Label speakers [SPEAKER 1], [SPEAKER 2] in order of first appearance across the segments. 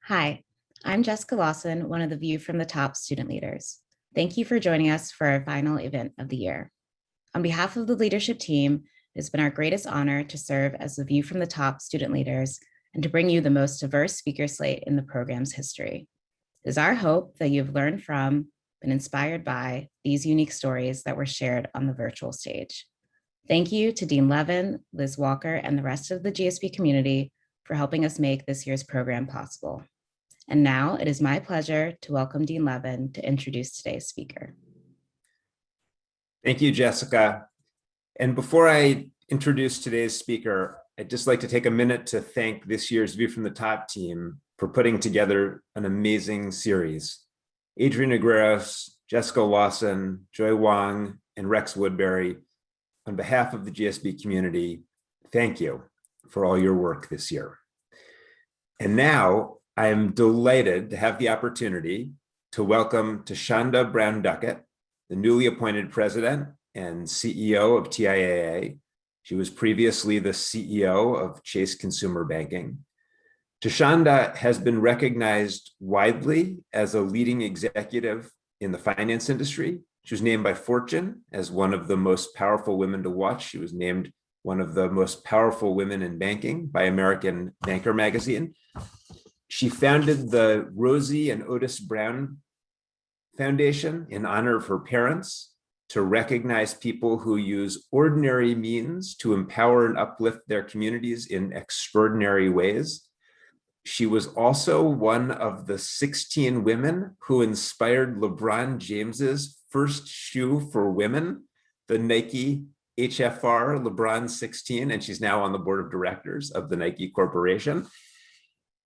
[SPEAKER 1] Hi, I'm Jessica Lawson, one of the View from the Top student leaders. Thank you for joining us for our final event of the year. On behalf of the leadership team, it has been our greatest honor to serve as the View from the Top student leaders and to bring you the most diverse speaker slate in the program's history. It is our hope that you've learned from, been inspired by these unique stories that were shared on the virtual stage. Thank you to Dean Levin, Liz Walker, and the rest of the GSB community for helping us make this year's program possible. And now it is my pleasure to welcome Dean Levin to introduce today's speaker.
[SPEAKER 2] Thank you, Jessica. And before I introduce today's speaker, I'd just like to take a minute to thank this year's View from the Top team for putting together an amazing series. Adriann Negreros, Jessica Lawson, Joy Wong, and Rex Woodbury, on behalf of the GSB community, thank you for all your work this year. And now, I am delighted to have the opportunity to welcome Thasunda Brown Duckett, the newly appointed president and CEO of TIAA. She was previously the CEO of Chase Consumer Banking. Thasunda has been recognized widely as a leading executive in the finance industry. She was named by Fortune as one of the most powerful women to watch. She was named one of the most powerful women in banking by American Banker magazine. She founded the Rosie and Otis Brown Foundation in honor of her parents to recognize people who use ordinary means to empower and uplift their communities in extraordinary ways. She was also one of the 16 women who inspired LeBron James's first shoe for women, the Nike HFR LeBron 16, and she's now on the board of directors of the Nike Corporation.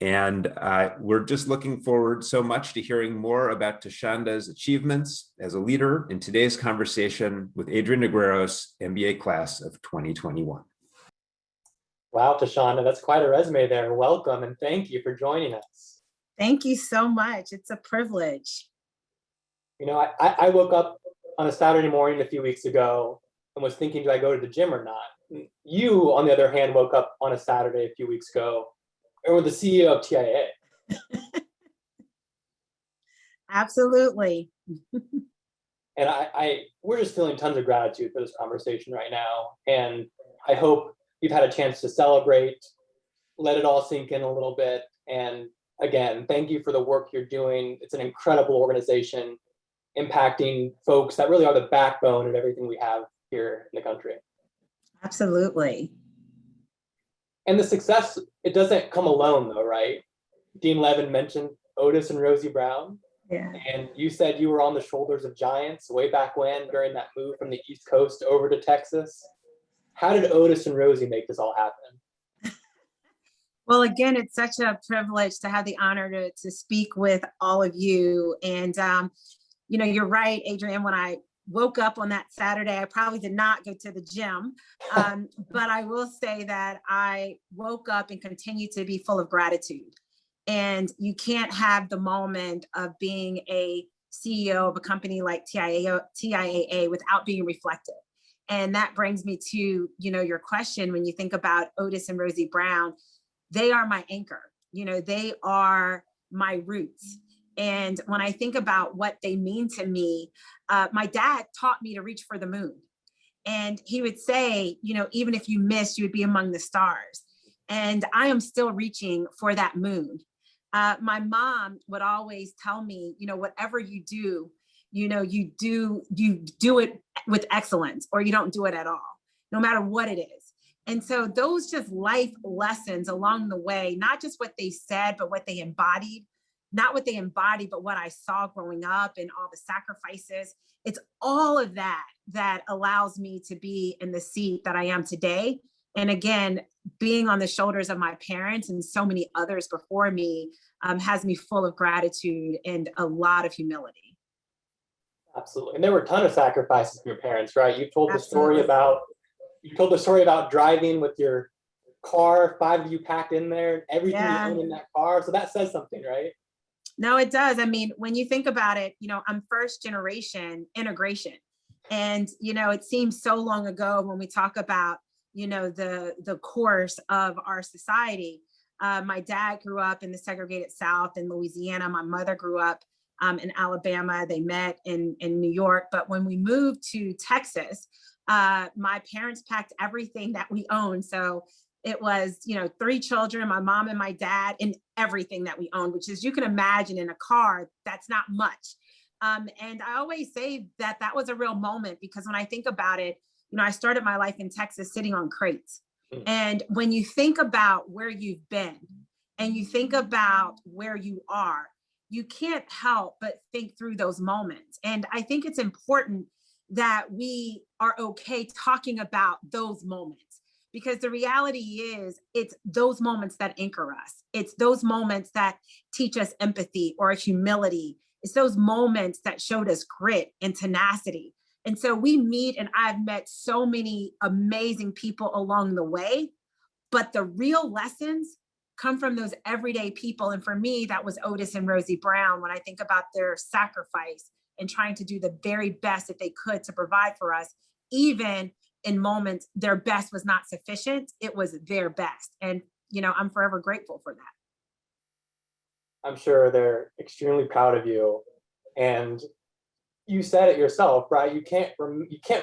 [SPEAKER 2] And we're just looking forward so much to hearing more about Thasunda's achievements as a leader in today's conversation with Adriann Negreros, MBA class of 2021.
[SPEAKER 3] Wow, Thasunda, that's quite a resume there. Welcome and thank you for joining us.
[SPEAKER 4] Thank you so much. It's a privilege.
[SPEAKER 3] You know, I woke up on a Saturday morning a few weeks ago and was thinking, do I go to the gym or not? You, on the other hand, woke up on a Saturday a few weeks ago and were the CEO of TIAA.
[SPEAKER 4] Absolutely.
[SPEAKER 3] And we're just feeling tons of gratitude for this conversation right now. And I hope you've had a chance to celebrate, let it all sink in a little bit. And again, thank you for the work you're doing. It's an incredible organization impacting folks that really are the backbone of everything we have here in the country.
[SPEAKER 4] Absolutely.
[SPEAKER 3] And the success, it doesn't come alone though, right? Dean Levin mentioned Otis and Rosie Brown.
[SPEAKER 4] Yeah.
[SPEAKER 3] And you said you were on the shoulders of giants way back when during that move from the East Coast over to Texas. How did Otis and Rosie make this all happen?
[SPEAKER 4] Well, again, it's such a privilege to have the honor to speak with all of you. And, you know, you're right, Adriann, when I woke up on that Saturday, I probably did not go to the gym, but I will say that I woke up and continue to be full of gratitude. And you can't have the moment of being a CEO of a company like TIAA without being reflective. And that brings me to, you know, your question. When you think about Otis and Rosie Brown, they are my anchor. You know, they are my roots. And when I think about what they mean to me, my dad taught me to reach for the moon. And he would say, you know, even if you missed, you would be among the stars. And I am still reaching for that moon. My mom would always tell me, you know, whatever you do, you know, you do it with excellence, or you don't do it at all, no matter what it is. And so those just life lessons along the way, not just what they said, but what they embodied, not what they embodied, but what I saw growing up and all the sacrifices. It's all of that that allows me to be in the seat that I am today. And again, being on the shoulders of my parents and so many others before me has me full of gratitude and a lot of humility.
[SPEAKER 3] Absolutely. And there were a ton of sacrifices from your parents, right? You told
[SPEAKER 4] Absolutely.
[SPEAKER 3] the story about driving with your car, 5 of you packed in there, everything you own in that car. So that says something, right?
[SPEAKER 4] No, it does. I mean, when you think about it, you know, I'm first generation integration. And, you know, it seems so long ago when we talk about, you know, the course of our society. My dad grew up in the segregated South in Louisiana. My mother grew up in Alabama. They met in New York. But when we moved to Texas, my parents packed everything that we owned. So it was, 3 children, my mom and my dad, and everything that we owned, which is, you can imagine in a car, that's not much. And I always say that that was a real moment, because when I think about it, I started my life in Texas sitting on crates. And when you think about where you've been and you think about where you are, you can't help but think through those moments. And I think it's important that we are okay talking about those moments, because the reality is it's those moments that anchor us. It's those moments that teach us empathy or humility. It's those moments that showed us grit and tenacity. And so we meet, and I've met so many amazing people along the way, but the real lessons come from those everyday people. And for me, that was Otis and Rosie Brown. When I think about their sacrifice and trying to do the very best that they could to provide for us, even in moments their best was not sufficient, it was their best. And, I'm forever grateful for that.
[SPEAKER 3] I'm sure they're extremely proud of you. And you said it yourself, right? You can't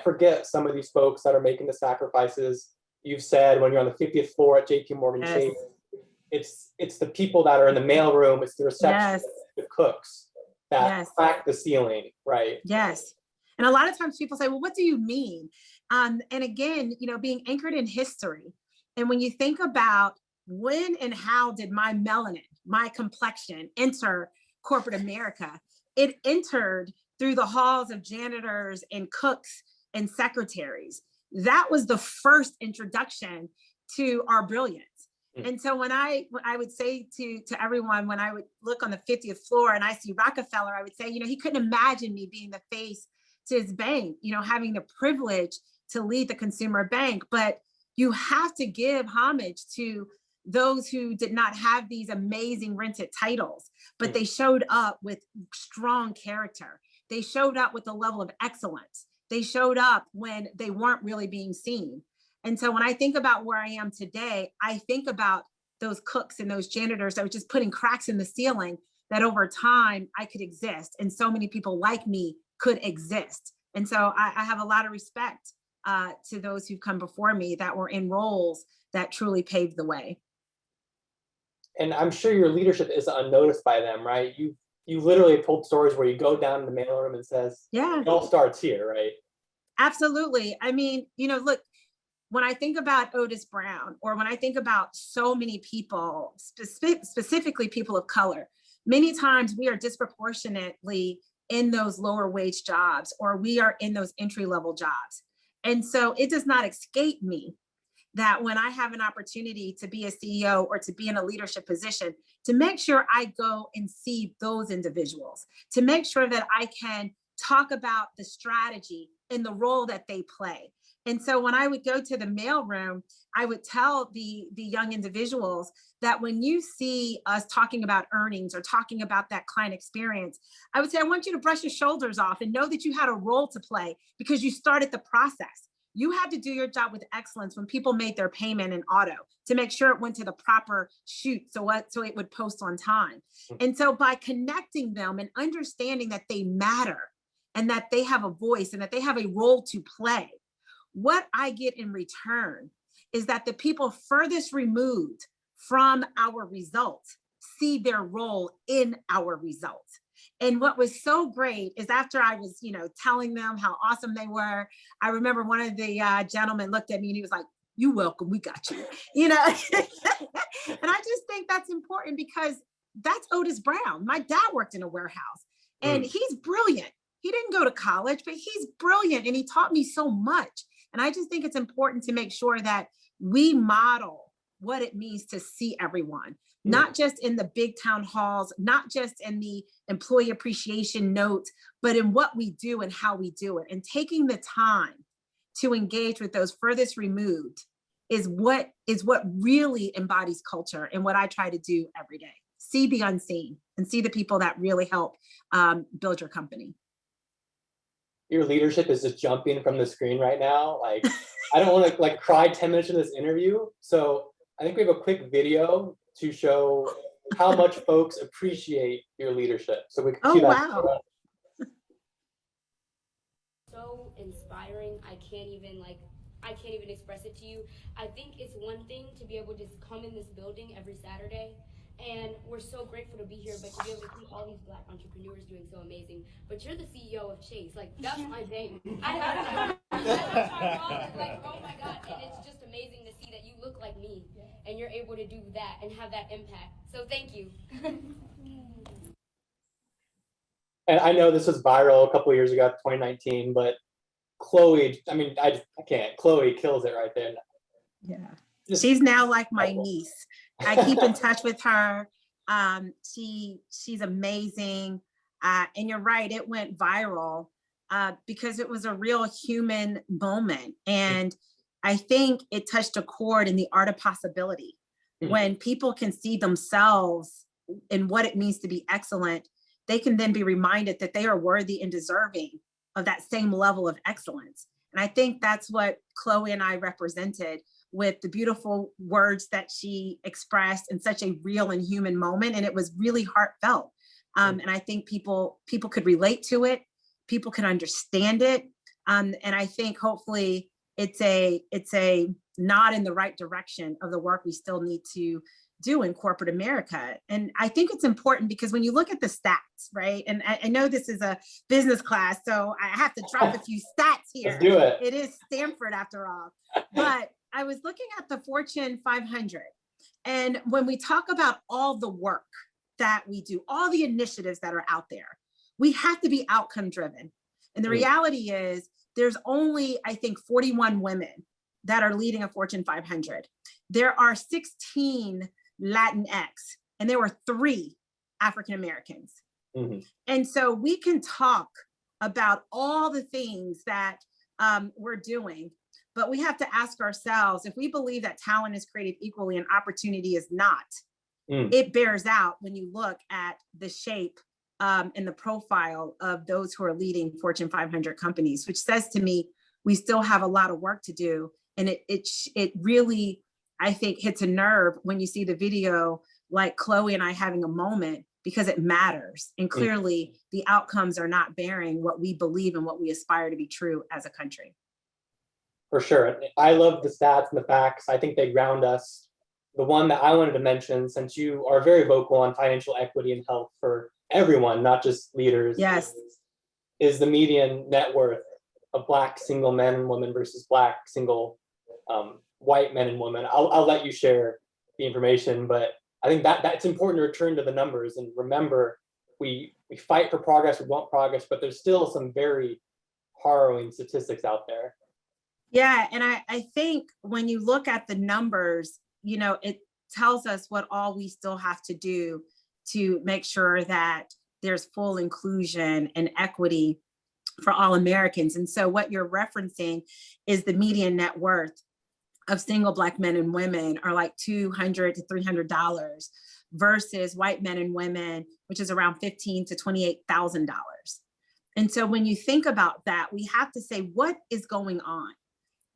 [SPEAKER 3] forget some of these folks that are making the sacrifices. You've said when you're on the 50th floor at JP Morgan Chase, it's the people that are in the mailroom, it's the reception, the cooks that crack the ceiling, right?
[SPEAKER 4] Yes. And a lot of times people say, well, what do you mean? And again, being anchored in history. And when you think about when and how did my melanin, my complexion enter corporate America, it entered through the halls of janitors and cooks and secretaries. That was the first introduction to our brilliance. And so when I would say to everyone, when I would look on the 50th floor and I see Rockefeller, I would say, he couldn't imagine me being the face to his bank, having the privilege to lead the consumer bank. But you have to give homage to those who did not have these amazing rented titles, but they showed up with strong character. They showed up with a level of excellence. They showed up when they weren't really being seen. And so when I think about where I am today, I think about those cooks and those janitors that were just putting cracks in the ceiling, that over time I could exist and so many people like me could exist. And so I have a lot of respect to those who've come before me that were in roles that truly paved the way.
[SPEAKER 3] And I'm sure your leadership is unnoticed by them, right? You literally have told stories where you go down in the mailroom and says, it all starts here, right?
[SPEAKER 4] Absolutely. I mean, look, when I think about Otis Brown, or when I think about so many people, specifically people of color, many times we are disproportionately in those lower wage jobs, or we are in those entry-level jobs. And so it does not escape me that when I have an opportunity to be a CEO or to be in a leadership position, to make sure I go and see those individuals, to make sure that I can talk about the strategy and the role that they play. And so when I would go to the mailroom, I would tell the young individuals that when you see us talking about earnings or talking about that client experience, I would say, I want you to brush your shoulders off and know that you had a role to play because you started the process. You had to do your job with excellence when people made their payment in auto to make sure it went to the proper chute so it would post on time. And so by connecting them and understanding that they matter and that they have a voice and that they have a role to play, what I get in return is that the people furthest removed from our results see their role in our results. And what was so great is after I was, telling them how awesome they were, I remember one of the gentlemen looked at me and he was like, "You welcome, we got you," And I just think that's important because that's Otis Brown. My dad worked in a warehouse and he's brilliant. He didn't go to college, but he's brilliant and he taught me so much. And I just think it's important to make sure that we model what it means to see everyone, not just in the big town halls, not just in the employee appreciation notes, but in what we do and how we do it. And taking the time to engage with those furthest removed is what really embodies culture and what I try to do every day. See the unseen and see the people that really help build your company.
[SPEAKER 3] Your leadership is just jumping from the screen right now. Like, I don't want to cry 10 minutes in this interview. So I think we have a quick video to show how much folks appreciate your leadership. So we can
[SPEAKER 4] Oh,
[SPEAKER 3] cue that.
[SPEAKER 4] wow.
[SPEAKER 5] So inspiring. I can't even express it to you. I think it's one thing to be able to just come in this building every Saturday, and we're so grateful to be here, but to be able to see all these Black entrepreneurs doing so amazing. But you're the CEO of Chase. Like, that's my baby. Like, oh my God. And it's just amazing to see that you look like me and you're able to do that and have that impact. So thank you.
[SPEAKER 3] And I know this was viral a couple of years ago, 2019, but Chloe, I mean, I can't. Chloe kills it right there.
[SPEAKER 4] Yeah. She's now like my niece. I keep in touch with her. She's amazing. And you're right, it went viral because it was a real human moment. And I think it touched a chord in the art of possibility. When people can see themselves in what it means to be excellent, they can then be reminded that they are worthy and deserving of that same level of excellence. And I think that's what Chloe and I represented with the beautiful words that she expressed in such a real and human moment. And it was really heartfelt. And I think people could relate to it. People can understand it. And I think hopefully it's a nod in the right direction of the work we still need to do in corporate America. And I think it's important because when you look at the stats, right? And I know this is a business class, so I have to drop a few stats here.
[SPEAKER 3] Let's do it.
[SPEAKER 4] It is Stanford after all. But I was looking at the Fortune 500. And when we talk about all the work that we do, all the initiatives that are out there, we have to be outcome driven. And the reality is there's only, I think, 41 women that are leading a Fortune 500. There are 16 Latinx, and there were 3 African Americans. And so we can talk about all the things that we're doing, but we have to ask ourselves, if we believe that talent is created equally and opportunity is not, it bears out when you look at the shape and the profile of those who are leading Fortune 500 companies, which says to me, we still have a lot of work to do. And it really, I think, hits a nerve when you see the video like Chloe and I having a moment, because it matters. And clearly the outcomes are not bearing what we believe and what we aspire to be true as a country.
[SPEAKER 3] For sure. I love the stats and the facts. I think they ground us. The one that I wanted to mention, since you are very vocal on financial equity and health for everyone, not just leaders,
[SPEAKER 4] Yes,
[SPEAKER 3] is the median net worth of Black single men and women versus Black single white men and women. I'll let you share the information, but I think that's important to return to the numbers and remember we fight for progress, we want progress, but there's still some very harrowing statistics out there.
[SPEAKER 4] yeah, and I think when you look at the numbers, you know, it tells us what all we still have to do to make sure that there's full inclusion and equity for all Americans. And so what you're referencing is the median net worth of single Black men and women are like $200 to $300 versus white men and women, which is around $15,000 to $28,000. And so when you think about that, we have to say, what is going on?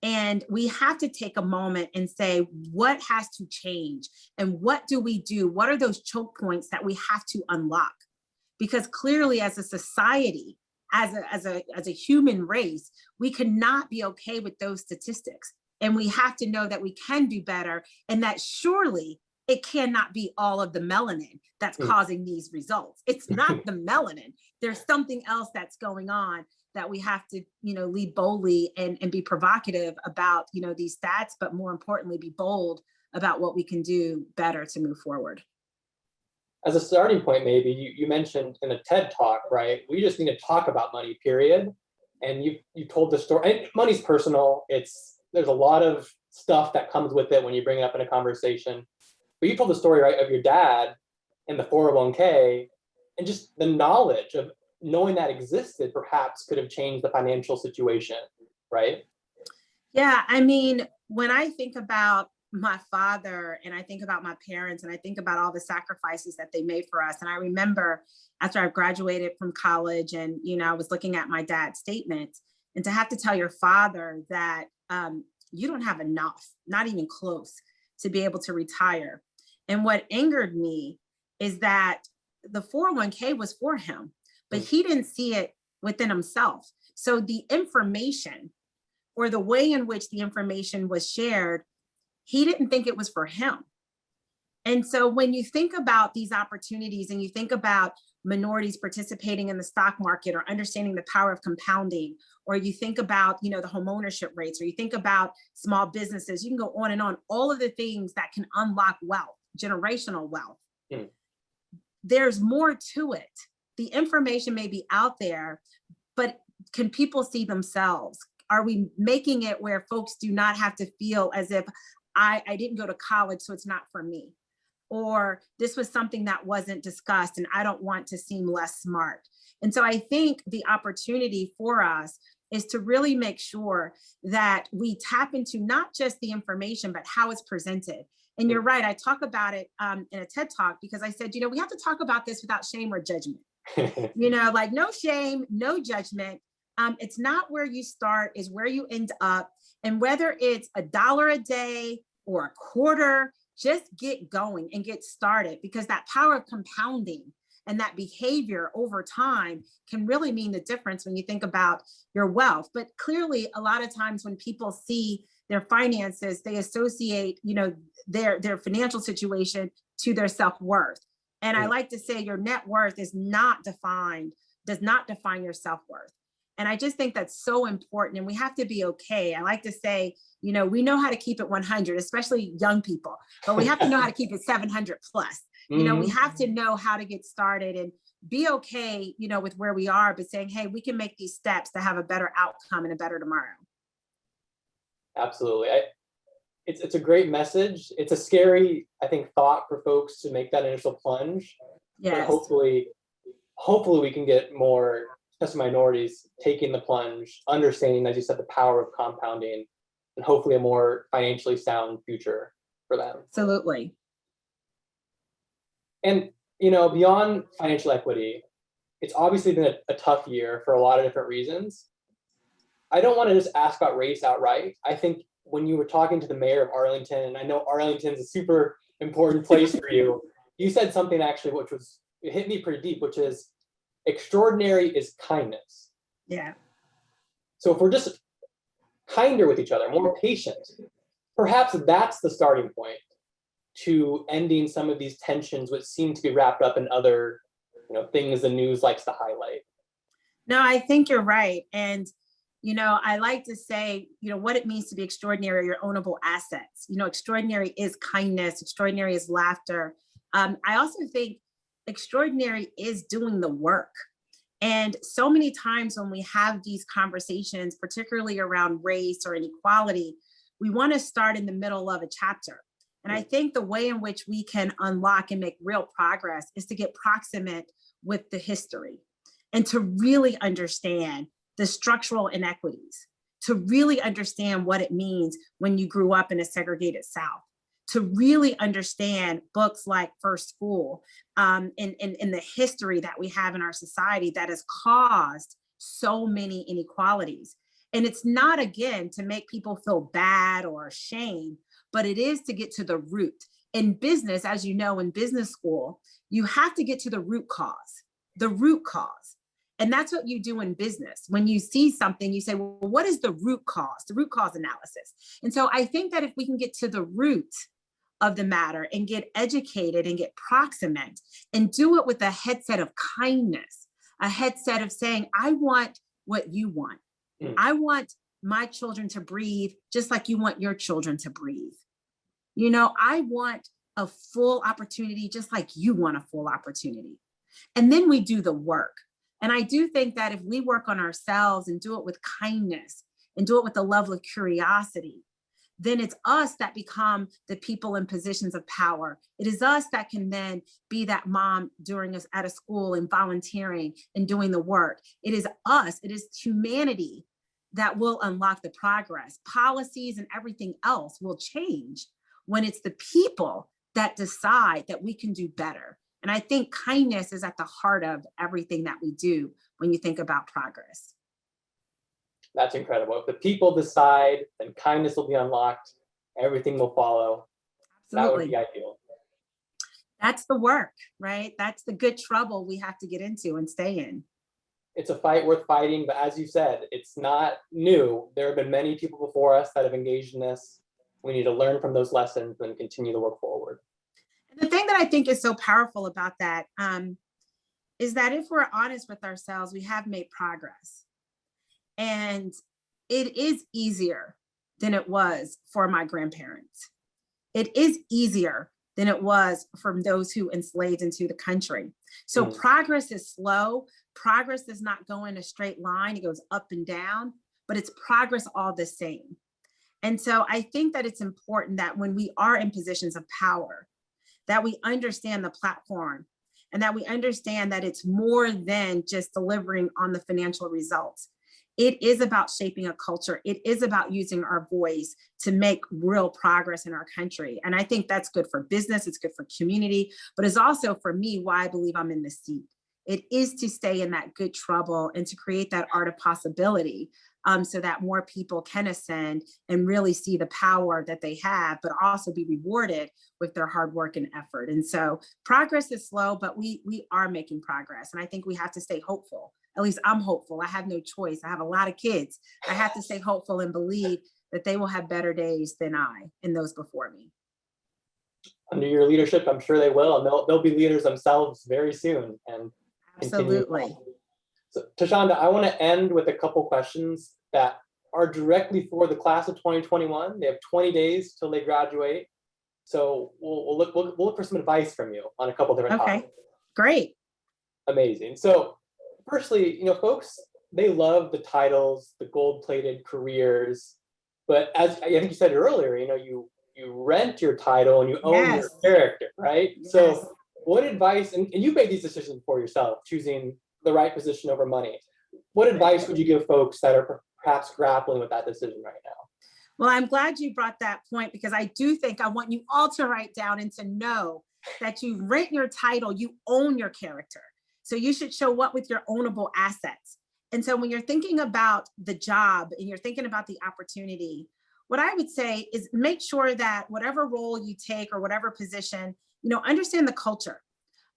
[SPEAKER 4] And we have to take a moment and say, what has to change? And what do we do? What are those choke points that we have to unlock? Because clearly as a society, as a human race, we cannot be okay with those statistics. And we have to know that we can do better, and that surely it cannot be all of the melanin that's causing these results. It's not the melanin. There's something else that's going on that we have to, you know, lead boldly and be provocative about, you know, these stats, but more importantly, be bold about what we can do better to move forward.
[SPEAKER 3] As a starting point, maybe you mentioned in a TED talk, right? We just need to talk about money, period. And you told the story. And money's personal. There's a lot of stuff that comes with it when you bring it up in a conversation. But you told the story, right, of your dad and the 401k, and just the knowledge of knowing that existed perhaps could have changed the financial situation, right?
[SPEAKER 4] Yeah, I mean, when I think about my father and I think about my parents and I think about all the sacrifices that they made for us. And I remember after I graduated from college and, you know, I was looking at my dad's statements, and to have to tell your father that you don't have enough, not even close, to be able to retire. And what angered me is that the 401k was for him, but he didn't see it within himself. So the information, or the way in which the information was shared, he didn't think it was for him. And so when you think about these opportunities and you think about minorities participating in the stock market, or understanding the power of compounding, or you think about, the home ownership rates, or you think about small businesses, you can go on and on, all of the things that can unlock wealth, generational wealth. There's more to it. The information may be out there, but can people see themselves? Are we making it where folks do not have to feel as if I didn't go to college, so it's not for me? Or this was something that wasn't discussed and I don't want to seem less smart. And so I think the opportunity for us is to really make sure that we tap into not just the information, but how it's presented. And you're right, I talk about it in a TED Talk, because I said, we have to talk about this without shame or judgment. Like no shame, no judgment. It's not where you start, is where you end up. And whether it's $1 a day or a quarter, just get going and get started, because that power of compounding and that behavior over time can really mean the difference when you think about your wealth. But clearly, a lot of times when people see their finances, they associate, their financial situation to their self-worth. And I like to say your net worth does not define your self-worth. And I just think that's so important. And we have to be okay. I like to say, we know how to keep it 100, especially young people, but we have to know how to keep it 700 plus. We have to know how to get started and be okay, with where we are, but saying, hey, we can make these steps to have a better outcome and a better tomorrow.
[SPEAKER 3] Absolutely. It's a great message. It's a scary, I think, thought for folks to make that initial plunge.
[SPEAKER 4] Yes.
[SPEAKER 3] But hopefully we can get more, especially minorities, taking the plunge, understanding, as you said, the power of compounding, and hopefully a more financially sound future for them.
[SPEAKER 4] Absolutely.
[SPEAKER 3] And, beyond financial equity, it's obviously been a tough year for a lot of different reasons. I don't want to just ask about race outright. I think when you were talking to the mayor of Arlington, and I know Arlington's a super important place for you, you said something actually it hit me pretty deep, which is extraordinary is kindness.
[SPEAKER 4] Yeah.
[SPEAKER 3] So if we're just kinder with each other, more patient, perhaps that's the starting point to ending some of these tensions, which seem to be wrapped up in other, things the news likes to highlight.
[SPEAKER 4] No, I think you're right. And, I like to say, what it means to be extraordinary are your ownable assets. Extraordinary is kindness. Extraordinary is laughter. I also think extraordinary is doing the work. And so many times when we have these conversations, particularly around race or inequality, we want to start in the middle of a chapter. And I think the way in which we can unlock and make real progress is to get proximate with the history and to really understand the structural inequities, to really understand what it means when you grew up in a segregated South, to really understand books like First School in the history that we have in our society that has caused so many inequalities. And it's not, again, to make people feel bad or ashamed, but it is to get to the root. In business, as you know, in business school, you have to get to the root cause. And that's what you do in business. When you see something, you say, well, what is the root cause? The root cause analysis. And so I think that if we can get to the root of the matter and get educated and get proximate and do it with a headset of kindness, a headset of saying, I want what you want. I want my children to breathe just like you want your children to breathe. I want a full opportunity just like you want a full opportunity. And then we do the work. And I do think that if we work on ourselves and do it with kindness and do it with a level of curiosity, then it's us that become the people in positions of power. It is us that can then be that mom during us at a school and volunteering and doing the work. It is us, it is humanity that will unlock the progress. Policies and everything else will change when it's the people that decide that we can do better. And I think kindness is at the heart of everything that we do when you think about progress.
[SPEAKER 3] That's incredible. If the people decide, then kindness will be unlocked. Everything will follow.
[SPEAKER 4] Absolutely.
[SPEAKER 3] That would be ideal.
[SPEAKER 4] That's the work, right? That's the good trouble we have to get into and stay in.
[SPEAKER 3] It's a fight worth fighting, but as you said, it's not new. There have been many people before us that have engaged in this. We need to learn from those lessons and continue to work forward.
[SPEAKER 4] And the thing that I think is so powerful about that is that if we're honest with ourselves, we have made progress. And it is easier than it was for my grandparents. It is easier than it was from those who enslaved into the country. So progress is slow. Progress does not go in a straight line. It goes up and down, but it's progress all the same. And so I think that it's important that when we are in positions of power, that we understand the platform and that we understand that it's more than just delivering on the financial results. It is about shaping a culture. It is about using our voice to make real progress in our country. And I think that's good for business. It's good for community, but it's also for me why I believe I'm in the seat. It is to stay in that good trouble and to create that art of possibility so that more people can ascend and really see the power that they have, but also be rewarded with their hard work and effort. And so progress is slow, but we are making progress. And I think we have to stay hopeful. At least I'm hopeful. I have no choice. I have a lot of kids. I have to stay hopeful and believe that they will have better days than I and those before me.
[SPEAKER 3] Under your leadership, I'm sure they will, and they'll be leaders themselves very soon. And
[SPEAKER 4] absolutely.
[SPEAKER 3] So, Thasunda, I want to end with a couple questions that are directly for the class of 2021. They have 20 days till they graduate. So we'll look for some advice from you on a couple different topics.
[SPEAKER 4] Great.
[SPEAKER 3] Amazing. So firstly, folks, they love the titles, the gold-plated careers, but as I think you said earlier, you rent your title and you own your character, right? Yes. So what advice, and you made these decisions for yourself, choosing the right position over money. What advice would you give folks that are perhaps grappling with that decision right now?
[SPEAKER 4] Well, I'm glad you brought that point because I do think I want you all to write down and to know that you rent your title, you own your character. So you should show up with your ownable assets. And so when you're thinking about the job and you're thinking about the opportunity, what I would say is make sure that whatever role you take or whatever position, understand the culture,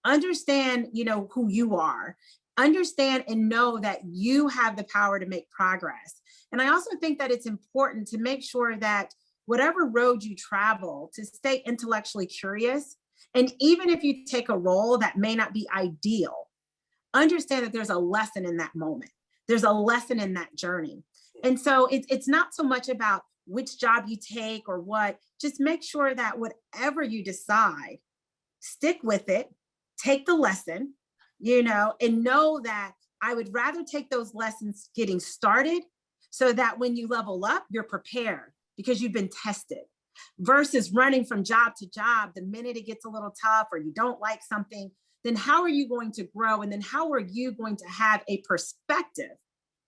[SPEAKER 4] understand, who you are, understand and know that you have the power to make progress. And I also think that it's important to make sure that whatever road you travel, to stay intellectually curious. And even if you take a role that may not be ideal, understand that there's a lesson in that moment. There's a lesson in that journey. And so it's not so much about which job you take or what, just make sure that whatever you decide, stick with it, take the lesson, and know that I would rather take those lessons getting started so that when you level up, you're prepared because you've been tested versus running from job to job. The minute it gets a little tough or you don't like something, then how are you going to grow? And then how are you going to have a perspective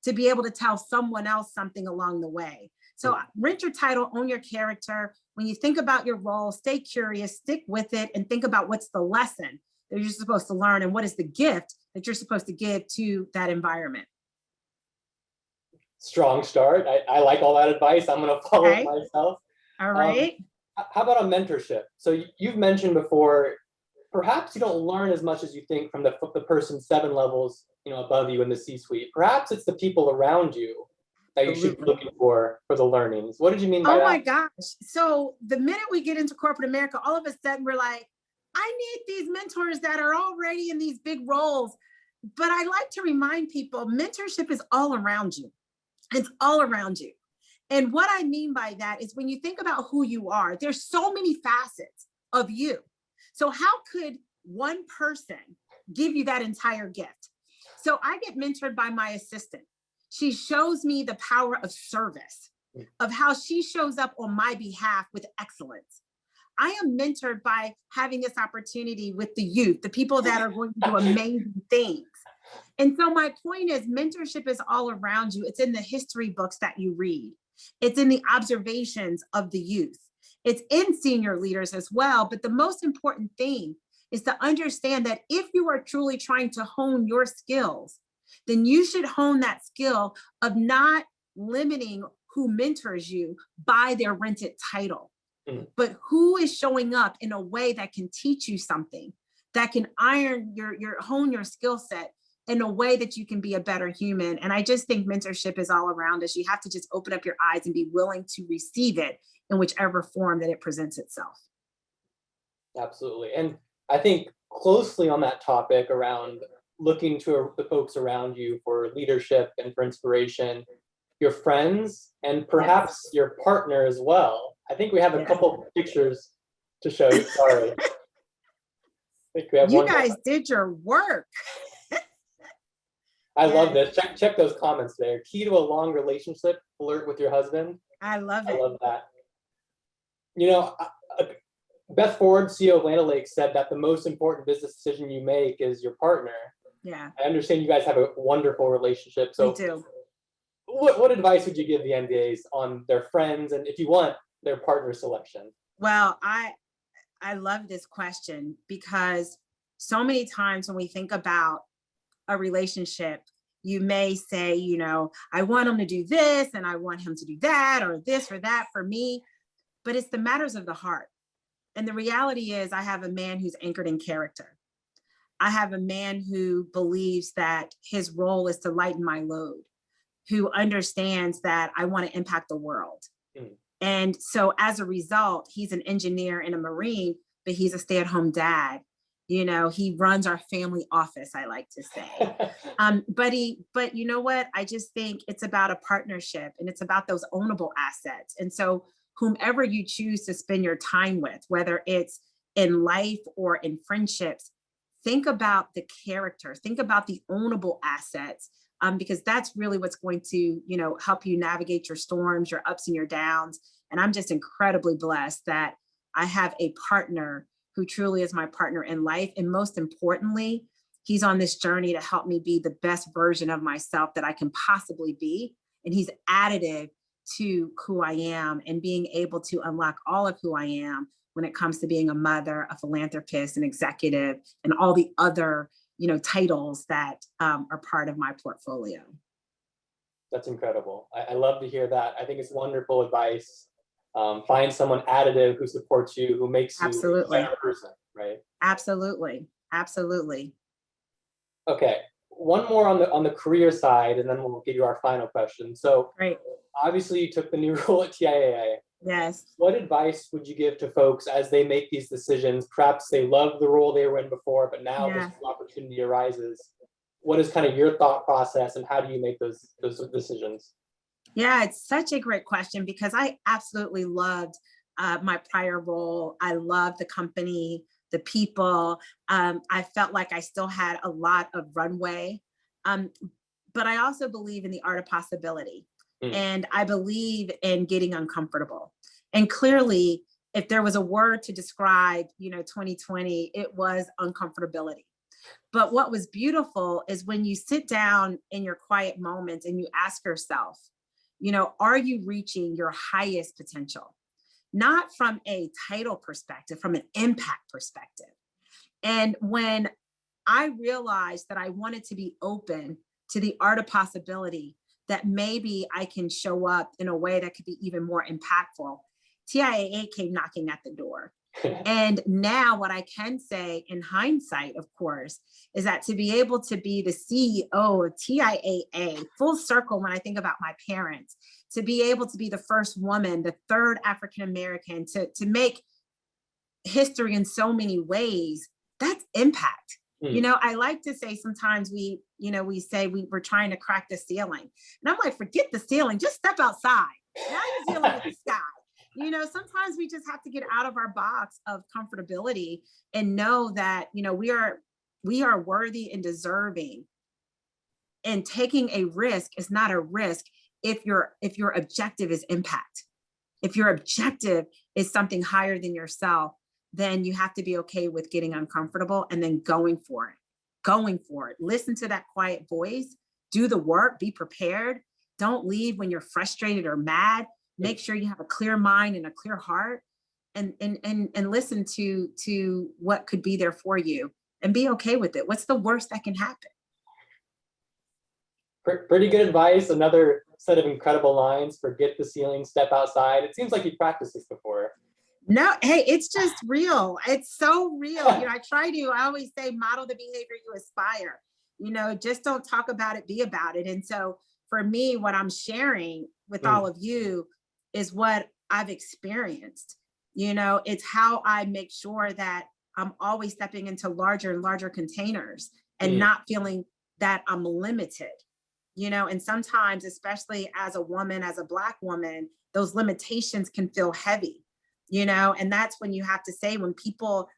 [SPEAKER 4] to be able to tell someone else something along the way? So rent your title, own your character. When you think about your role, stay curious, stick with it, and think about what's the lesson that you're supposed to learn and what is the gift that you're supposed to give to that environment.
[SPEAKER 3] Strong start. I like all that advice. I'm going to follow it myself.
[SPEAKER 4] All right.
[SPEAKER 3] How about a mentorship? So you've mentioned before, perhaps you don't learn as much as you think from the person 7 levels above you in the C-suite. Perhaps it's the people around you that you should be looking for the learnings. What did you mean by that?
[SPEAKER 4] Oh my gosh. So the minute we get into corporate America, all of a sudden we're like, I need these mentors that are already in these big roles. But I like to remind people, mentorship is all around you. It's all around you. And what I mean by that is when you think about who you are, there's so many facets of you. So how could one person give you that entire gift? So I get mentored by my assistant. She shows me the power of service, of how she shows up on my behalf with excellence. I am mentored by having this opportunity with the youth, the people that are going to do amazing things. And so my point is mentorship is all around you. It's in the history books that you read. It's in the observations of the youth. It's in senior leaders as well. But the most important thing is to understand that if you are truly trying to hone your skills, then you should hone that skill of not limiting who mentors you by their rented title. but who is showing up in a way that can teach you something, that can hone your skill set in a way that you can be a better human. And I just think mentorship is all around us. You have to just open up your eyes and be willing to receive it in whichever form that it presents itself.
[SPEAKER 3] Absolutely. And I think closely on that topic around looking to the folks around you for leadership and for inspiration, your friends and perhaps your partner as well. I think we have a couple pictures to show you. Sorry. I think we have
[SPEAKER 4] you guys did your work.
[SPEAKER 3] I love this. Check those comments there. Key to a long relationship, flirt with your husband.
[SPEAKER 4] I love it.
[SPEAKER 3] I love that. You know, Beth Ford, CEO of Land O'Lakes, said that the most important business decision you make is your partner.
[SPEAKER 4] Yeah.
[SPEAKER 3] I understand you guys have a wonderful relationship. So
[SPEAKER 4] we do.
[SPEAKER 3] What advice would you give the MBAs on their friends and, if you want, their partner selection?
[SPEAKER 4] Well, I love this question because so many times when we think about a relationship, you may say, you know, I want him to do this and I want him to do that, or this or that for me, but it's the matters of the heart. And the reality is I have a man who's anchored in character. I have a man who believes that his role is to lighten my load, who understands that I want to impact the world. And so as a result, he's an engineer and a Marine, but he's a stay-at-home dad. You know, he runs our family office, I like to say. But you know what? I just think it's about a partnership and it's about those ownable assets. And so whomever you choose to spend your time with, whether it's in life or in friendships, think about the character, think about the ownable assets, because that's really what's going to, you know, help you navigate your storms, your ups and your downs. And I'm just incredibly blessed that I have a partner who truly is my partner in life. And most importantly, he's on this journey to help me be the best version of myself that I can possibly be. And he's additive to who I am and being able to unlock all of who I am when it comes to being a mother, a philanthropist, an executive, and all the other, you know, titles that are part of my portfolio.
[SPEAKER 3] That's incredible. I love to hear that. I think it's wonderful advice. Find someone additive who supports you, who makes you a better person, right?
[SPEAKER 4] Absolutely. Absolutely.
[SPEAKER 3] Okay. One more on the career side, and then we'll give you our final question. So
[SPEAKER 4] great.
[SPEAKER 3] Obviously you took the new role at TIAA.
[SPEAKER 4] Yes.
[SPEAKER 3] What advice would you give to folks as they make these decisions? Perhaps they love the role they were in before, but now this opportunity arises. What is kind of your thought process and how do you make those decisions?
[SPEAKER 4] Yeah, it's such a great question because I absolutely loved my prior role. I loved the company, the people. I felt like I still had a lot of runway, but I also believe in the art of possibility. And I believe in getting uncomfortable. And clearly, if there was a word to describe, you know, 2020, it was uncomfortability. But what was beautiful is when you sit down in your quiet moments and you ask yourself, you know, are you reaching your highest potential? Not from a title perspective, from an impact perspective. And when I realized that I wanted to be open to the art of possibility, that maybe I can show up in a way that could be even more impactful, TIAA came knocking at the door. And now what I can say in hindsight, of course, is that to be able to be the CEO of TIAA, full circle when I think about my parents, to be able to be the first woman, the third African-American, to make history in so many ways, that's impact. You know, I like to say sometimes we say we're trying to crack the ceiling. And I'm like, forget the ceiling, just step outside. Now you're dealing with the sky. You know, sometimes we just have to get out of our box of comfortability and know that, you know, we are worthy and deserving. And taking a risk is not a risk if your objective is impact. If your objective is something higher than yourself, then you have to be okay with getting uncomfortable and then going for it. Listen to that quiet voice, do the work, be prepared. Don't leave when you're frustrated or mad. Make sure you have a clear mind and a clear heart and listen to what could be there for you and be okay with it. What's the worst that can happen?
[SPEAKER 3] Pretty good advice. Another set of incredible lines: forget the ceiling, step outside. It seems like you practiced this before.
[SPEAKER 4] No, hey, it's just real. It's so real. I always say, model the behavior you aspire. Just don't talk about it, be about it. And so for me, what I'm sharing with all of you is what I've experienced. It's how I make sure that I'm always stepping into larger and larger containers and not feeling that I'm limited. And sometimes, especially as a woman, as a Black woman, those limitations can feel heavy. And that's when you have to say, when people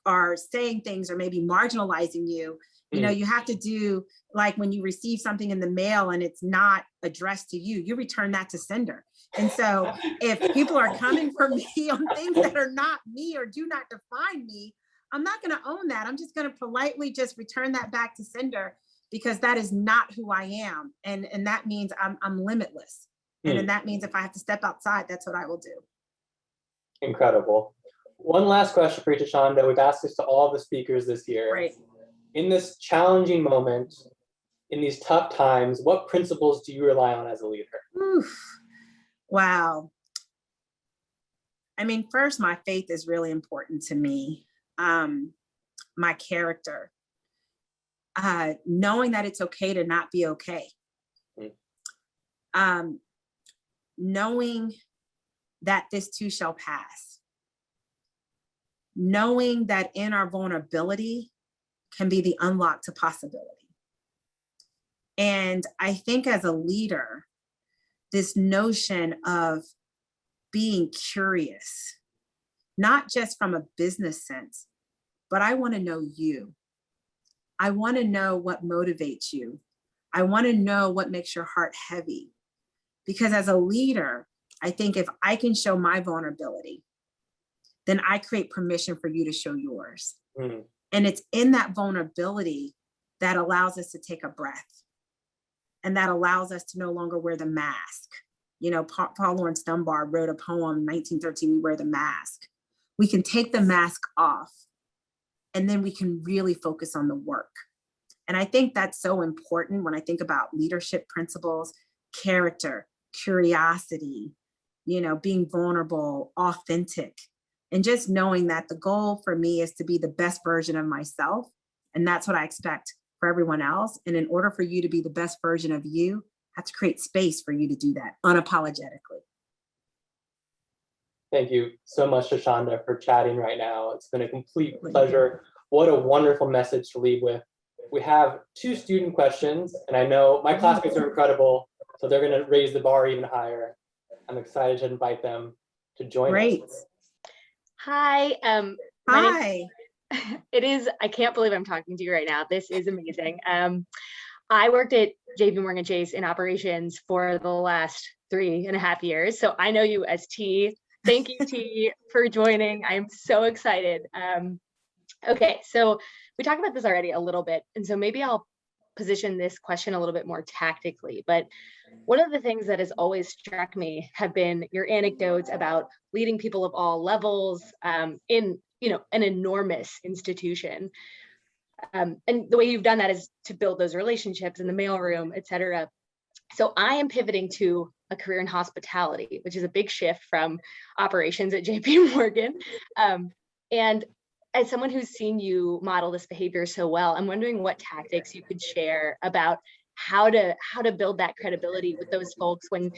[SPEAKER 4] are saying things or maybe marginalizing you, you have to do, like when you receive something in the mail and it's not addressed to you, you return that to sender. And so if people are coming for me on things that are not me or do not define me, I'm not going to own that. I'm just going to politely just return that back to sender, because that is not who I am. And that means I'm limitless. And then that means if I have to step outside, that's what I will do.
[SPEAKER 3] Incredible. One last question for you, Thasunda. We've asked this to all the speakers this year.
[SPEAKER 4] Right.
[SPEAKER 3] In this challenging moment, in these tough times, what principles do you rely on as a leader?
[SPEAKER 4] Oof. Wow. I mean, first, my faith is really important to me. My character, knowing that it's okay to not be okay. Knowing that this too shall pass. Knowing that in our vulnerability can be the unlock to possibility. And I think as a leader, this notion of being curious, not just from a business sense, but I want to know you. I want to know what motivates you. I want to know what makes your heart heavy. Because as a leader, I think if I can show my vulnerability, then I create permission for you to show yours. And it's in that vulnerability that allows us to take a breath. And that allows us to no longer wear the mask. Paul Laurence Dunbar wrote a poem in 1913, We Wear the Mask. We can take the mask off, and then we can really focus on the work. And I think that's so important when I think about leadership principles, character, curiosity, being vulnerable, authentic, and just knowing that the goal for me is to be the best version of myself. And that's what I expect for everyone else. And in order for you to be the best version of you, I have to create space for you to do that unapologetically.
[SPEAKER 3] Thank you so much, Thasunda, for chatting right now. It's been a complete pleasure. What a wonderful message to leave with. We have 2 student questions, and I know my classmates are incredible, so they're going to raise the bar even higher. I'm excited to invite them to join us.
[SPEAKER 6] Hi.
[SPEAKER 4] Hi.
[SPEAKER 6] It is, I can't believe I'm talking to you right now. This is amazing. I worked at JP Morgan Chase in operations for the last 3.5 years. So I know you as T. Thank you, T, for joining. I'm so excited. Okay, so we talked about this already a little bit. And so maybe I'll position this question a little bit more tactically. But one of the things that has always struck me have been your anecdotes about leading people of all levels in an enormous institution. And the way you've done that is to build those relationships in the mailroom, et cetera. So I am pivoting to a career in hospitality, which is a big shift from operations at JP Morgan. And as someone who's seen you model this behavior so well, I'm wondering what tactics you could share about how to build that credibility with those folks when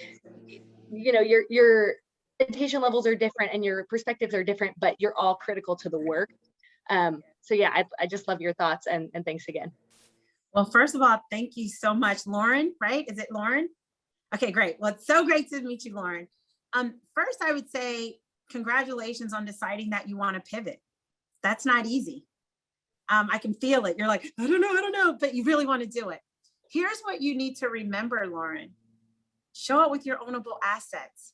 [SPEAKER 6] your education levels are different and your perspectives are different, but you're all critical to the work. So yeah, I just love your thoughts and thanks again.
[SPEAKER 4] Well, first of all, thank you so much, Lauren, right? Is it Lauren? Okay, great. Well, it's so great to meet you, Lauren. First, I would say congratulations on deciding that you want to pivot. That's not easy. I can feel it. You're like, I don't know, but you really want to do it. Here's what you need to remember, Lauren. Show up with your ownable assets.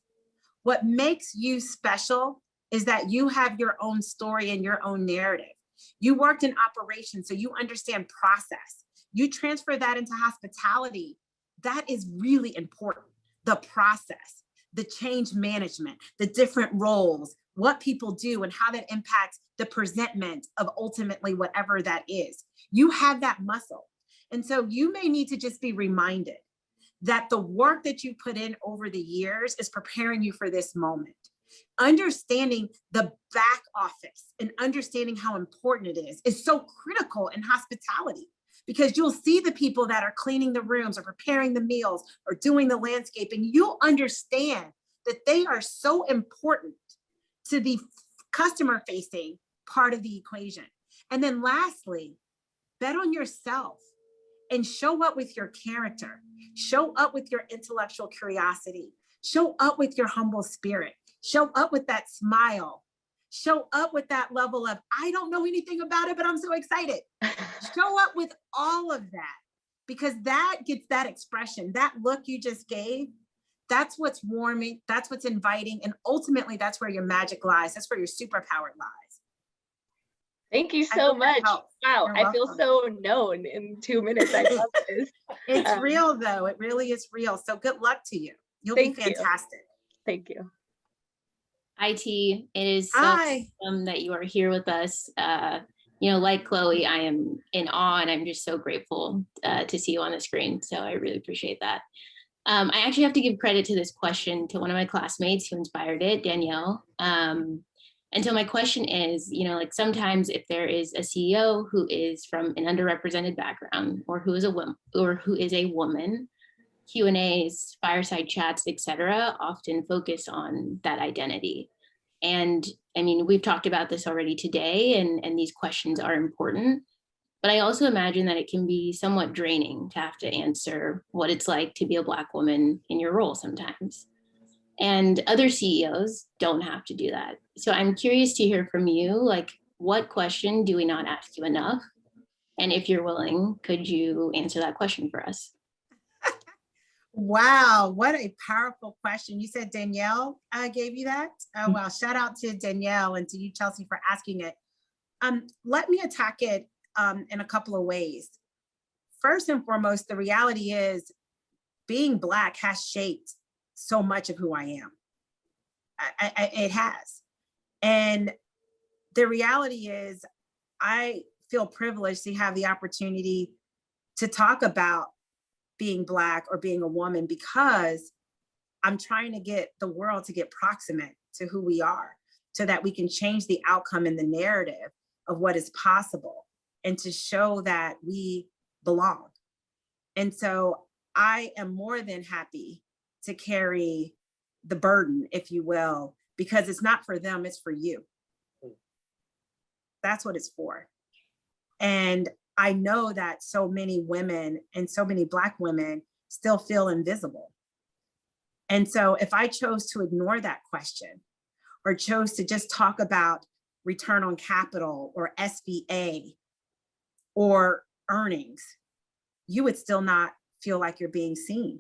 [SPEAKER 4] What makes you special is that you have your own story and your own narrative. You worked in operations, so you understand process. You transfer that into hospitality. That is really important. The process, the change management, the different roles, what people do and how that impacts the presentment of ultimately whatever that is. You have that muscle. And so you may need to just be reminded that the work that you put in over the years is preparing you for this moment. Understanding the back office and understanding how important it is so critical in hospitality, because you'll see the people that are cleaning the rooms or preparing the meals or doing the landscaping. You'll understand that they are so important to the customer facing part of the equation. And then lastly, bet on yourself and show up with your character, show up with your intellectual curiosity, show up with your humble spirit, show up with that smile, show up with that level of, I don't know anything about it, but I'm so excited. Show up with all of that, because that gets that expression, that look you just gave. That's what's warming, that's what's inviting. And ultimately, that's where your magic lies. That's where your superpower lies.
[SPEAKER 6] Thank you so much. Wow,
[SPEAKER 4] You're
[SPEAKER 6] I feel
[SPEAKER 4] welcome.
[SPEAKER 6] so known in 2 minutes. I love this.
[SPEAKER 4] It's real though. It really is real. So good luck to you. You'll be fantastic.
[SPEAKER 6] Thank you.
[SPEAKER 7] IT, it is so
[SPEAKER 4] Hi.
[SPEAKER 7] awesome that you are here with us. You know, like Chloe, I am in awe and I'm just so grateful to see you on the screen. So I really appreciate that. I actually have to give credit to this question to one of my classmates who inspired it, Danielle. And so my question is, you know, like sometimes if there is a CEO who is from an underrepresented background or who is a woman, Q&As, fireside chats, etc., often focus on that identity. And I mean, we've talked about this already today, and these questions are important. But I also imagine that it can be somewhat draining to have to answer what it's like to be a Black woman in your role sometimes. And other CEOs don't have to do that. So I'm curious to hear from you, like, what question do we not ask you enough? And if you're willing, could you answer that question for us?
[SPEAKER 4] Wow, what a powerful question. You said Danielle gave you that? Oh, well, shout out to Danielle and to you, Chelsea, for asking it. Let me attack it in a couple of ways. First and foremost, the reality is being Black has shaped so much of who I am. It has. And the reality is I feel privileged to have the opportunity to talk about being Black or being a woman, because I'm trying to get the world to get proximate to who we are so that we can change the outcome and the narrative of what is possible and to show that we belong. And so I am more than happy to carry the burden, if you will, because it's not for them, it's for you. That's what it's for. And I know that so many women and so many Black women still feel invisible. And so if I chose to ignore that question or chose to just talk about return on capital or SVA or earnings, you would still not feel like you're being seen.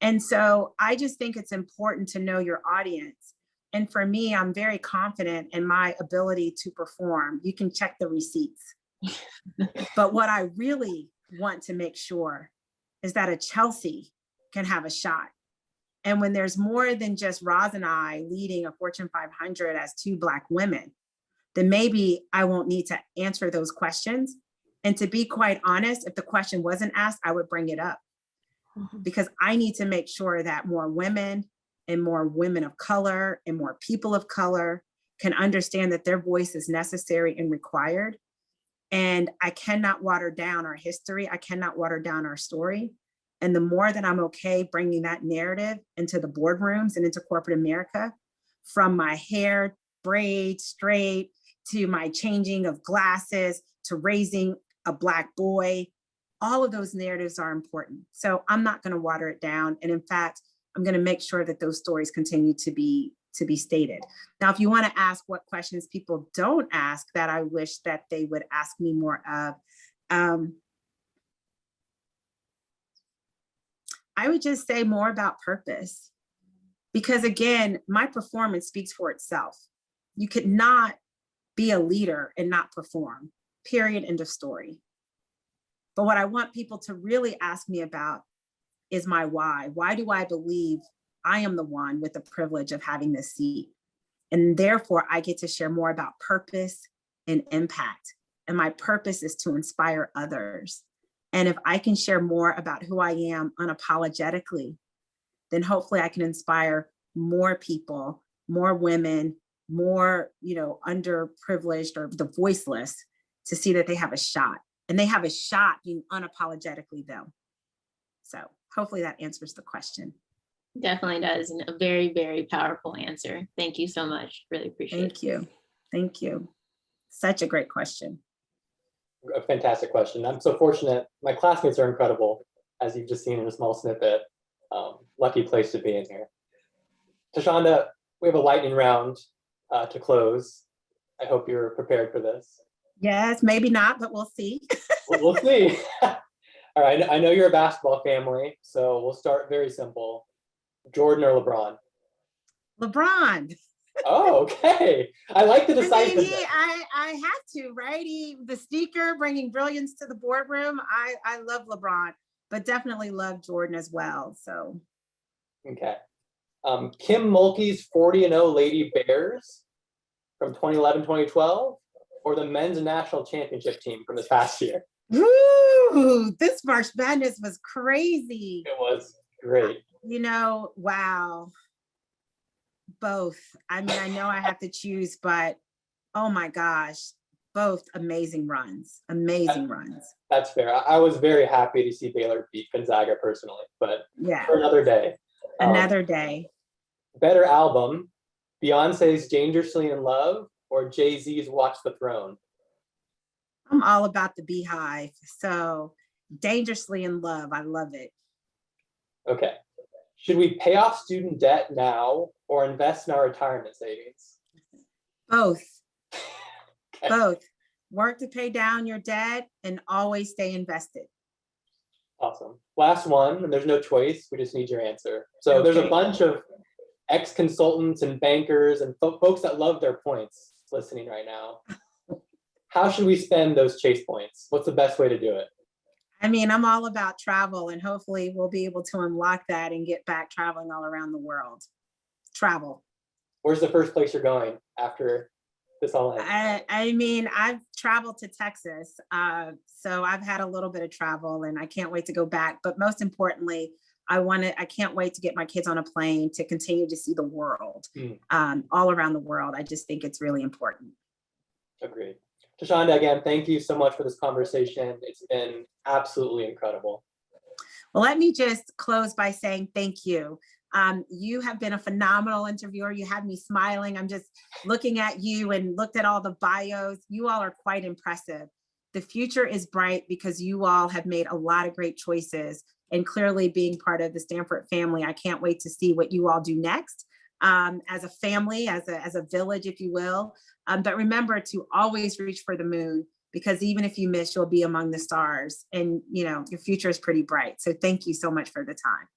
[SPEAKER 4] And so I just think it's important to know your audience. And for me, I'm very confident in my ability to perform. You can check the receipts. But what I really want to make sure is that a Chelsea can have a shot. And when there's more than just Roz and I leading a Fortune 500 as two Black women, then maybe I won't need to answer those questions. And to be quite honest, if the question wasn't asked, I would bring it up. Because I need to make sure that more women and more women of color and more people of color can understand that their voice is necessary and required. And I cannot water down our history. I cannot water down our story. And the more that I'm okay bringing that narrative into the boardrooms and into corporate America, from my hair, braid, straight, to my changing of glasses, to raising a Black boy, all of those narratives are important. So I'm not going to water it down. And in fact, I'm going to make sure that those stories continue to be stated. Now, if you want to ask what questions people don't ask that I wish that they would ask me more of, I would just say more about purpose. Because again, my performance speaks for itself. You could not be a leader and not perform, period, end of story. But what I want people to really ask me about is my why. Why do I believe I am the one with the privilege of having this seat? And therefore, I get to share more about purpose and impact. And my purpose is to inspire others. And if I can share more about who I am unapologetically, then hopefully I can inspire more people more women, more, underprivileged or the voiceless to see that they have a shot, and they have a shot being unapologetically them. So hopefully that answers the question.
[SPEAKER 7] Definitely does, and a very, very powerful answer. Thank you so much. Really appreciate it.
[SPEAKER 4] Thank you. Thank you. Such a great question.
[SPEAKER 3] A fantastic question. I'm so fortunate. My classmates are incredible, as you've just seen in a small snippet. Lucky place to be in here. Thasunda, we have a lightning round to close. I hope you're prepared for this.
[SPEAKER 4] Yes, maybe not, but we'll see.
[SPEAKER 3] We'll see. All right, I know you're a basketball family, so we'll start very simple. Jordan or LeBron?
[SPEAKER 4] LeBron.
[SPEAKER 3] Oh, okay. I like the
[SPEAKER 4] I mean,
[SPEAKER 3] decisiveness.
[SPEAKER 4] I have to, right? The sneaker bringing brilliance to the boardroom. I love LeBron, but definitely love Jordan as well. So.
[SPEAKER 3] Okay. Kim Mulkey's 40-0 Lady Bears from 2011-2012, or the men's national championship team from this past year?
[SPEAKER 4] Ooh, this March Madness was crazy.
[SPEAKER 3] It was great.
[SPEAKER 4] Wow. Both. I mean, I know I have to choose, but oh my gosh, both amazing runs. Amazing runs.
[SPEAKER 3] That's fair. I was very happy to see Baylor beat Gonzaga personally, but
[SPEAKER 4] yeah,
[SPEAKER 3] for another day.
[SPEAKER 4] Another day.
[SPEAKER 3] Better album, Beyonce's Dangerously in Love or Jay-Z's Watch the Throne?
[SPEAKER 4] I'm all about the Beehive. So Dangerously in Love. I love it.
[SPEAKER 3] Okay. Should we pay off student debt now or invest in our retirement savings?
[SPEAKER 4] Both.
[SPEAKER 3] Okay.
[SPEAKER 4] Both. Work to pay down your debt and always stay invested.
[SPEAKER 3] Awesome. Last one, and there's no choice. We just need your answer. So there's a bunch of ex-consultants and bankers and folks that love their points listening right now. How should we spend those Chase points? What's the best way to do it?
[SPEAKER 4] I mean, I'm all about travel, and hopefully we'll be able to unlock that and get back traveling all around the world. Travel.
[SPEAKER 3] Where's the first place you're going after this all ends?
[SPEAKER 4] I mean, I've traveled to Texas, so I've had a little bit of travel, and I can't wait to go back. But most importantly, I can't wait to get my kids on a plane to continue to see the world, all around the world. I just think it's really important.
[SPEAKER 3] Agreed. Thasunda, again, thank you so much for this conversation. It's been absolutely incredible.
[SPEAKER 4] Well, let me just close by saying thank you. You have been a phenomenal interviewer. You had me smiling. I'm just looking at you and looked at all the bios. You all are quite impressive. The future is bright because you all have made a lot of great choices, and clearly being part of the Stanford family, I can't wait to see what you all do next. As a family, as a village, if you will. But remember to always reach for the moon, because even if you miss, you'll be among the stars, and your future is pretty bright. So thank you so much for the time.